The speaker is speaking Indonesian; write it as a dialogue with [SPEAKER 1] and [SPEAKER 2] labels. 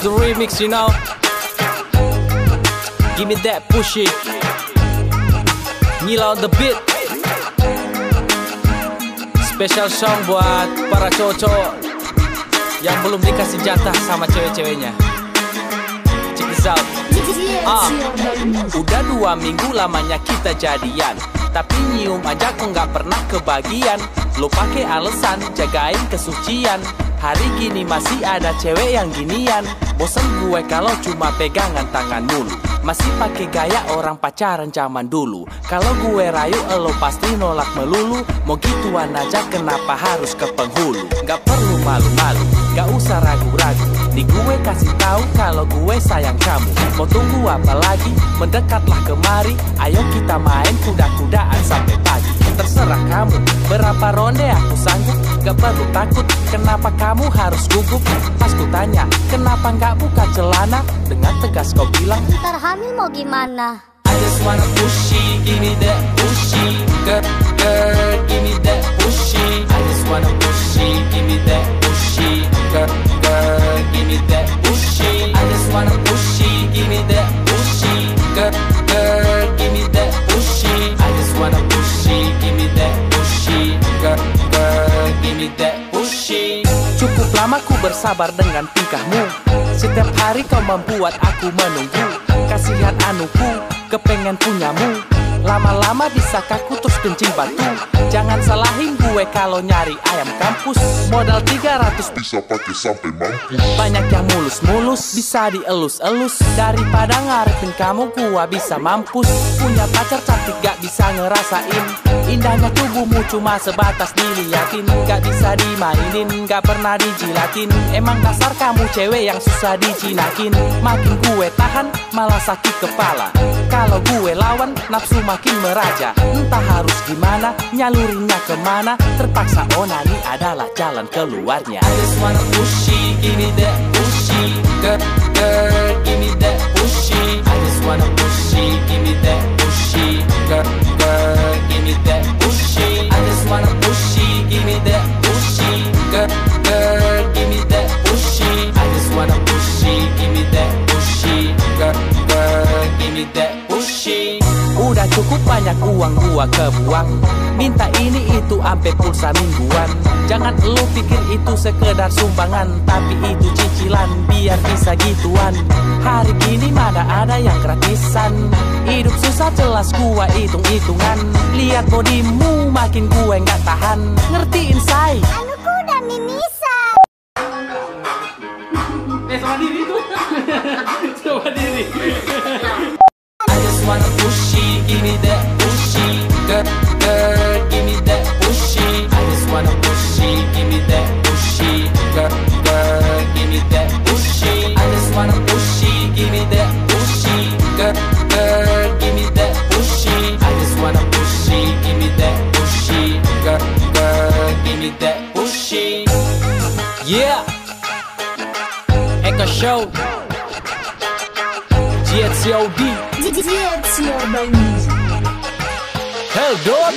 [SPEAKER 1] the remix, you know. Give me that pushy. Nila on the beat. Special song buat para cowok-cowok yang belum dikasih jatah sama cewek-ceweknya. Check this out. Udah 2 minggu lamanya kita jadian, tapi nyium aja kok nggak pernah kebagian. Lo pakai alasan jagain kesucian, hari gini masih ada cewek yang ginian. Bosen gue kalau cuma pegangan tangan mulu, masih pakai gaya orang pacaran zaman dulu. Kalau gue rayu lo pasti nolak melulu. Mau gituan aja kenapa harus ke penghulu? Gak perlu malu-malu, gak usah ragu-ragu. Nih gue kasih tahu kalau gue sayang kamu. Mau tunggu apa lagi? Mendekatlah kemari. Ayo kita main kuda-kudaan sampai pagi. Terserah kamu, berapa ronde aku sanggup. Gak perlu takut, kenapa kamu harus gugup? Pas ku tanya, kenapa gak buka celana? Dengan tegas kau bilang,
[SPEAKER 2] ntar hamil mau gimana?
[SPEAKER 1] I just wanna pushy, give me that pushy. Girl, girl, give me that pushy. I just wanna pushy, give me that pushy. Girl, girl, give me that pushy. I just wanna pushy, give me that pushy. Girl, girl, give me that pushy. I just wanna pushy, give me that pushy. Girl, girl, give me that pushy. Cukup lama ku bersabar dengan tingkahmu. Setiap hari kau membuat aku menunggu. Kasihan anuku, kepengen punyamu. Lama-lama bisa kaku terus kencing batu. Jangan salahin gue kalau nyari ayam kampus. Modal 300
[SPEAKER 3] bisa pakai sampai mampus.
[SPEAKER 1] Banyak yang mulus-mulus, bisa dielus-elus. Daripada ngarepin kamu gua bisa mampus. Punya pacar cantik gak bisa ngerasain. Indahnya tubuhmu cuma sebatas diliatin. Gak bisa dimainin, gak pernah dijilatin. Emang dasar kamu cewek yang susah dijinakin. Makin gue tahan, malah sakit kepala. Kalau gue lawan, nafsu makin meraja. Entah harus gimana, nyalurinnya kemana. Terpaksa onani adalah jalan keluarnya. I just wanna pushy, give me that pushy. Girl, girl, give me that pushy. I just wanna pushy, give me that pushy. Girl, girl, give me that pushy. I just wanna pushy, give me that pushy. Girl, girl, give me that pushy. I just wanna pushy, give me that pushy. Girl, girl, give me that pushy. Udah cukup banyak uang gua kebuang. Minta ini itu ampe pulsa mingguan. Jangan lu pikir itu sekedar sumbangan, tapi itu cicilan biar bisa gituan. Hari gini mana ada yang gratisan. Hidup susah jelas gua hitung-hitungan. Lihat bodimu makin gue nggak tahan. Ngertiin say,
[SPEAKER 2] Anuku udah mimisan.
[SPEAKER 1] sama diri tuh. Sama diri. I just wanna pushy, give me that pushy. Girl, girl, give me that pushy. I just wanna pushy, give me that pushy. Girl, girl, give me that pushy. I just wanna pushy, give me that pushy. Girl, girl, give me that pushy. I just wanna pushy, give me that pushy. Girl, girl, give me that pushy. Yeah, Eka Show, GXCOD.
[SPEAKER 2] GXCOD.
[SPEAKER 1] Hell, dog.